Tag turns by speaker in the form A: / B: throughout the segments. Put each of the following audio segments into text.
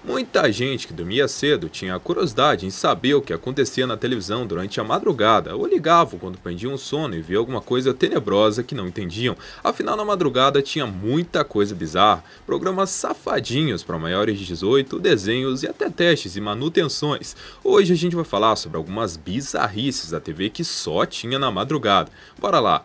A: Muita gente que dormia cedo tinha curiosidade em saber o que acontecia na televisão durante a madrugada, ou ligavam quando perdiam o sono e via alguma coisa tenebrosa que não entendiam. Afinal, na madrugada tinha muita coisa bizarra, programas safadinhos para maiores de 18, desenhos e até testes e manutenções. Hoje a gente vai falar sobre algumas bizarrices da TV que só tinha na madrugada. Bora lá!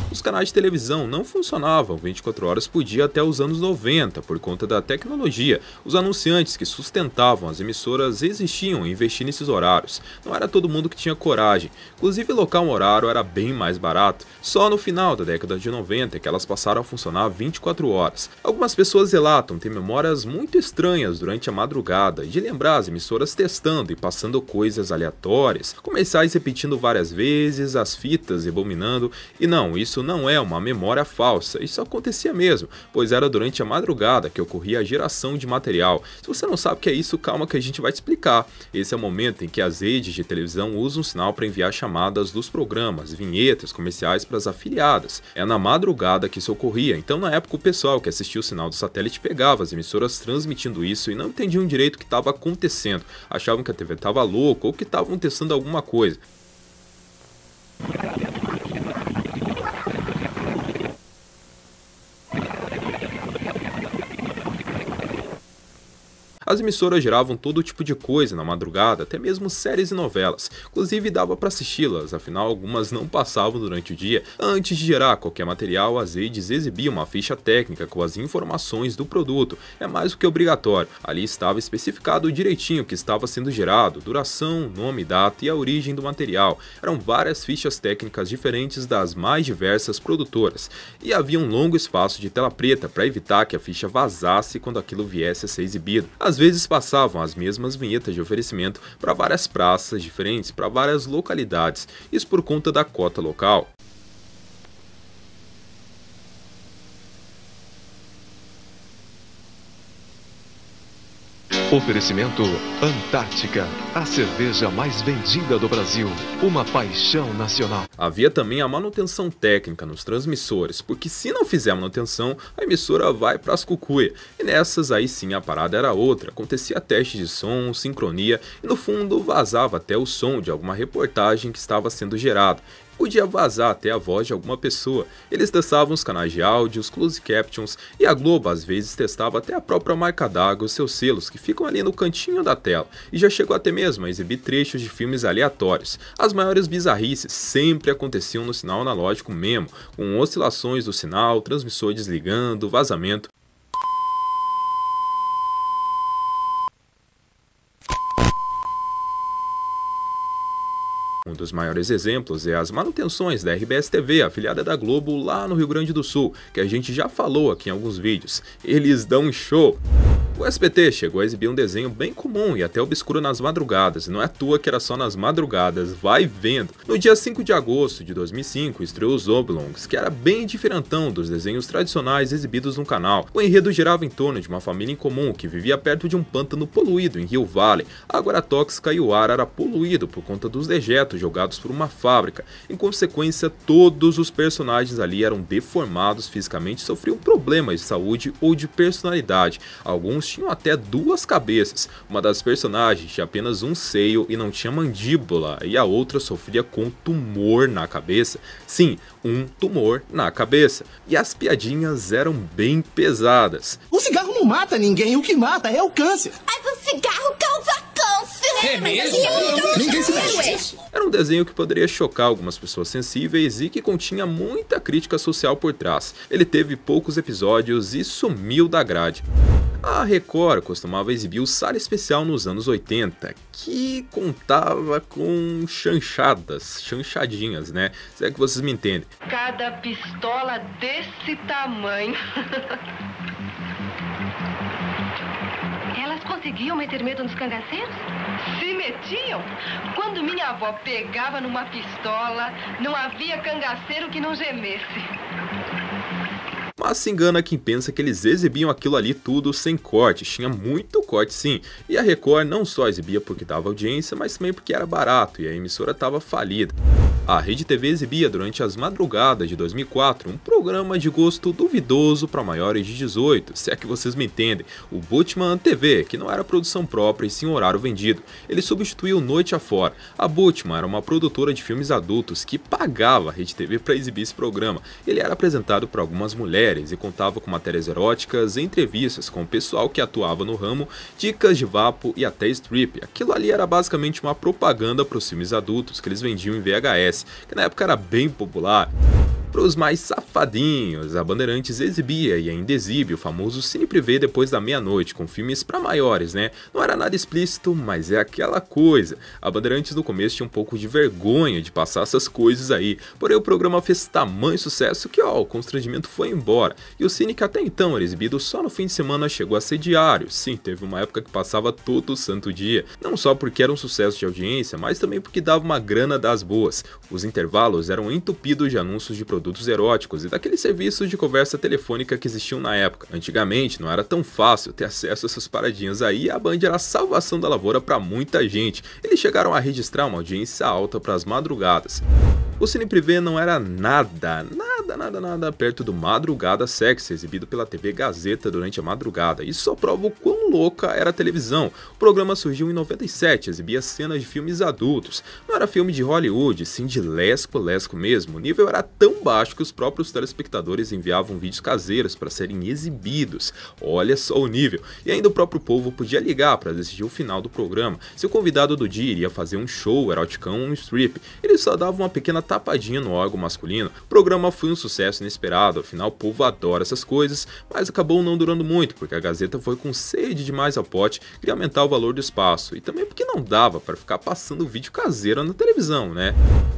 A: Os canais de televisão não funcionavam 24 horas por dia até os anos 90 por conta da tecnologia. Os anunciantes que sustentavam as emissoras existiam em investir nesses horários. Não era todo mundo que tinha coragem. Inclusive, locar um horário era bem mais barato. Só no final da década de 90 é que elas passaram a funcionar 24 horas. Algumas pessoas relatam ter memórias muito estranhas durante a madrugada e de lembrar as emissoras testando e passando coisas aleatórias, comerciais repetindo várias vezes, as fitas rebobinando. E não, isso não é uma memória falsa, isso acontecia mesmo, pois era durante a madrugada que ocorria a geração de material. Se você não sabe o que é isso, calma que a gente vai te explicar. Esse é o momento em que as redes de televisão usam um sinal para enviar chamadas dos programas, vinhetas, comerciais para as afiliadas. É na madrugada que isso ocorria, então na época o pessoal que assistia o sinal do satélite pegava as emissoras transmitindo isso e não entendiam direito o que estava acontecendo, achavam que a TV estava louca ou que estavam testando alguma coisa. As emissoras geravam todo tipo de coisa na madrugada, até mesmo séries e novelas. Inclusive dava para assisti-las, afinal algumas não passavam durante o dia. Antes de gerar qualquer material, as redes exibiam uma ficha técnica com as informações do produto. É mais do que obrigatório. Ali estava especificado direitinho o que estava sendo gerado, duração, nome, data e a origem do material. Eram várias fichas técnicas diferentes das mais diversas produtoras. E havia um longo espaço de tela preta para evitar que a ficha vazasse quando aquilo viesse a ser exibido. Às vezes passavam as mesmas vinhetas de oferecimento para várias praças diferentes, para várias localidades, isso por conta da cota local.
B: Oferecimento Antártica, a cerveja mais vendida do Brasil, uma paixão nacional.
A: Havia também a manutenção técnica nos transmissores, porque se não fizer a manutenção, a emissora vai para as cucuia. E nessas aí sim a parada era outra, acontecia teste de som, sincronia e no fundo vazava até o som de alguma reportagem que estava sendo gerada. Podia vazar até a voz de alguma pessoa. Eles testavam os canais de áudio, os closed captions e a Globo às vezes testava até a própria marca d'água, os seus selos que ficam ali no cantinho da tela. E já chegou até mesmo a exibir trechos de filmes aleatórios. As maiores bizarrices sempre aconteciam no sinal analógico mesmo, com oscilações do sinal, transmissor desligando, vazamento. Um dos maiores exemplos é as manutenções da RBS TV, afiliada da Globo lá no Rio Grande do Sul, que a gente já falou aqui em alguns vídeos. Eles dão um show! O SBT chegou a exibir um desenho bem comum e até obscuro nas madrugadas, e não é à toa que era só nas madrugadas, vai vendo. No dia 5 de agosto de 2005, estreou os Oblongs, que era bem diferentão dos desenhos tradicionais exibidos no canal. O enredo girava em torno de uma família incomum que vivia perto de um pântano poluído em Rio Valley. A água era tóxica e o ar era poluído por conta dos dejetos jogados por uma fábrica. Em consequência, todos os personagens ali eram deformados fisicamente e sofriam problemas de saúde ou de personalidade. Alguns tinham até duas cabeças. Uma das personagens tinha apenas um seio e não tinha mandíbula, e a outra sofria com tumor na cabeça. Sim, um tumor na cabeça. E as piadinhas eram bem pesadas.
C: O cigarro não mata ninguém, o que mata é o câncer.
D: Mas o cigarro causa câncer.
C: É mesmo? Ninguém se mexe.
A: Era um desenho que poderia chocar algumas pessoas sensíveis e que continha muita crítica social por trás. Ele teve poucos episódios e sumiu da grade. A Record costumava exibir o Sala Especial nos anos 80, que contava com chanchadinhas, né? Se é que vocês me entendem.
E: Cada pistola desse tamanho.
D: Elas conseguiam meter medo nos cangaceiros?
E: Se metiam? Quando minha avó pegava numa pistola, não havia cangaceiro que não gemesse.
A: Mas se engana quem pensa que eles exibiam aquilo ali tudo sem corte. Tinha muito corte sim. E a Record não só exibia porque dava audiência, mas também porque era barato e a emissora estava falida. A Rede TV exibia durante as madrugadas de 2004 um programa de gosto duvidoso para maiores de 18, se é que vocês me entendem, o Butman TV, que não era produção própria e sim horário vendido. Ele substituiu Noite Afora. A Butman era uma produtora de filmes adultos que pagava a Rede TV para exibir esse programa. Ele era apresentado por algumas mulheres e contava com matérias eróticas, entrevistas com o pessoal que atuava no ramo, dicas de vapo e até strip. Aquilo ali era basicamente uma propaganda para os filmes adultos que eles vendiam em VHS, que na época era bem popular. Para os mais safadinhos, a Bandeirantes exibia e ainda exibe o famoso Cine Privé depois da meia-noite, com filmes para maiores, né? Não era nada explícito, mas é aquela coisa. A Bandeirantes no começo tinha um pouco de vergonha de passar essas coisas aí, porém o programa fez tamanho sucesso que o constrangimento foi embora. E o Cine, que até então era exibido só no fim de semana, chegou a ser diário. Sim, teve uma época que passava todo santo dia, não só porque era um sucesso de audiência, mas também porque dava uma grana das boas. Os intervalos eram entupidos de anúncios de produtos eróticos e daqueles serviços de conversa telefônica que existiam na época. Antigamente não era tão fácil ter acesso a essas paradinhas aí e a Band era a salvação da lavoura para muita gente. Eles chegaram a registrar uma audiência alta para as madrugadas. O Cine Privé não era nada perto do Madrugada Sexy, exibido pela TV Gazeta durante a madrugada. Isso só prova o quão louca era a televisão. O programa surgiu em 97, exibia cenas de filmes adultos. Não era filme de Hollywood, sim de lesco mesmo. O nível era tão baixo que os próprios telespectadores enviavam vídeos caseiros para serem exibidos. Olha só o nível. E ainda o próprio povo podia ligar para decidir o final do programa. Se o convidado do dia iria fazer um show eroticão ou um strip, ele só dava uma pequena tapadinha no órgão masculino. O programa foi um sucesso inesperado, afinal o povo adora essas coisas, mas acabou não durando muito, porque a Gazeta foi com sede demais ao pote, queria aumentar o valor do espaço, e também porque não dava para ficar passando vídeo caseiro na televisão, né?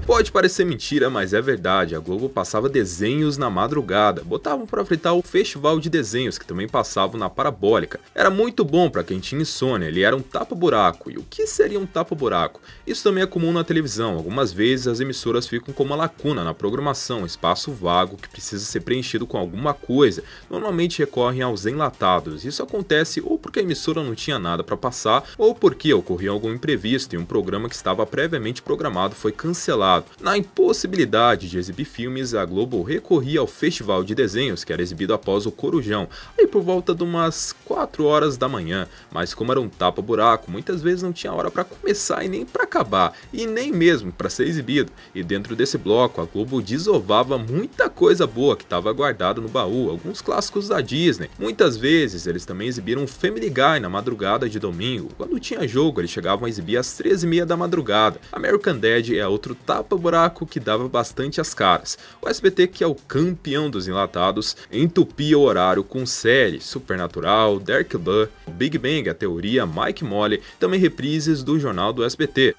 A: Pode parecer mentira, mas é verdade, a Globo passava desenhos na madrugada, botavam para fritar o festival de desenhos, que também passavam na parabólica. Era muito bom para quem tinha insônia, ele era um tapa-buraco. E o que seria um tapa-buraco? Isso também é comum na televisão, algumas vezes as emissoras ficam com uma lacuna na programação, um espaço vago que precisa ser preenchido com alguma coisa. Normalmente recorrem aos enlatados. Isso acontece ou porque a emissora não tinha nada para passar, ou porque ocorreu algum imprevisto e um programa que estava previamente programado foi cancelado. Na impossibilidade de exibir filmes, a Globo recorria ao festival de desenhos, que era exibido após o Corujão, aí por volta de umas 4 horas da manhã. Mas como era um tapa-buraco, muitas vezes não tinha hora para começar e nem para acabar, e nem mesmo para ser exibido. E dentro desse bloco, a Globo desovava muita coisa boa que estava guardada no baú, alguns clássicos da Disney. Muitas vezes eles também exibiram Family Guy na madrugada de domingo. Quando tinha jogo, eles chegavam a exibir às 13h30 da madrugada. American Dad é outro tapa-buraco que dava bastante as caras. O SBT, que é o campeão dos enlatados, entupia o horário com séries Supernatural, Dark Blue, Big Bang, a Teoria, Mike Molly, também reprises do Jornal do SBT.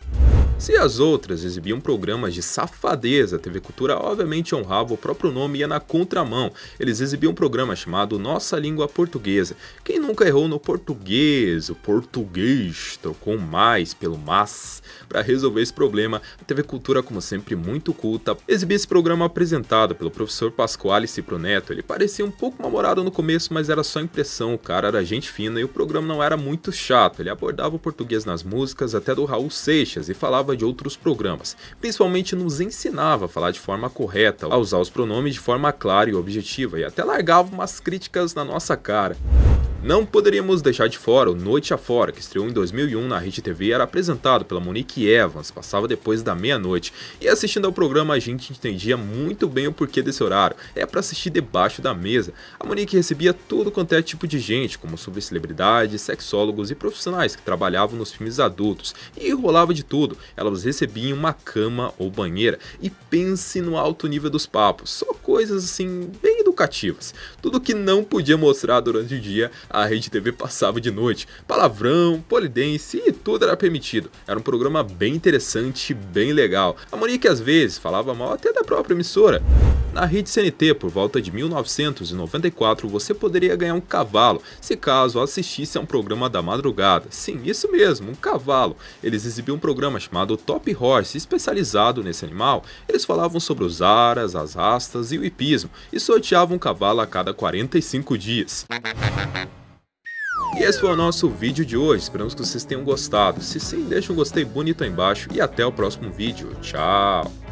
A: Se as outras exibiam programas de safadeza, a TV Cultura obviamente honrava o próprio nome e ia na contramão. Eles exibiam um programa chamado Nossa Língua Portuguesa. Quem nunca errou no português? O português trocou mais pelo mas. Para resolver esse problema, a TV Cultura, como sempre muito culta, exibia esse programa apresentado pelo professor Pasquale Cipro Neto. Ele parecia um pouco mal-humorado no começo, mas era só impressão, o cara era gente fina e o programa não era muito chato. Ele abordava o português nas músicas, até do Raul Seixas, e falava de outros programas. Principalmente nos ensinava a falar de forma correta, a usar os pronomes de forma clara e objetiva, e até largava umas críticas na nossa cara. Não poderíamos deixar de fora o Noite Afora, que estreou em 2001 na Rede TV e era apresentado pela Monique Evans, passava depois da meia-noite. E assistindo ao programa a gente entendia muito bem o porquê desse horário, é para assistir debaixo da mesa. A Monique recebia tudo quanto é tipo de gente, como sobre celebridades, sexólogos e profissionais que trabalhavam nos filmes adultos. E rolava de tudo, elas recebiam uma cama ou banheira, e pense no alto nível dos papos, só coisas assim bem educativas. Tudo que não podia mostrar durante o dia, a Rede TV passava de noite. Palavrão, polidense e tudo era permitido. Era um programa bem interessante e bem legal. A Monique às vezes falava mal até da própria emissora. Na Rede CNT, por volta de 1994, você poderia ganhar um cavalo, se caso assistisse a um programa da madrugada. Sim, isso mesmo, um cavalo. Eles exibiam um programa chamado Top Horse, especializado nesse animal. Eles falavam sobre os aras, as rastas e o hipismo, e sorteavam um cavalo a cada 45 dias. E esse foi o nosso vídeo de hoje, esperamos que vocês tenham gostado. Se sim, deixa um gostei bonito aí embaixo e até o próximo vídeo. Tchau!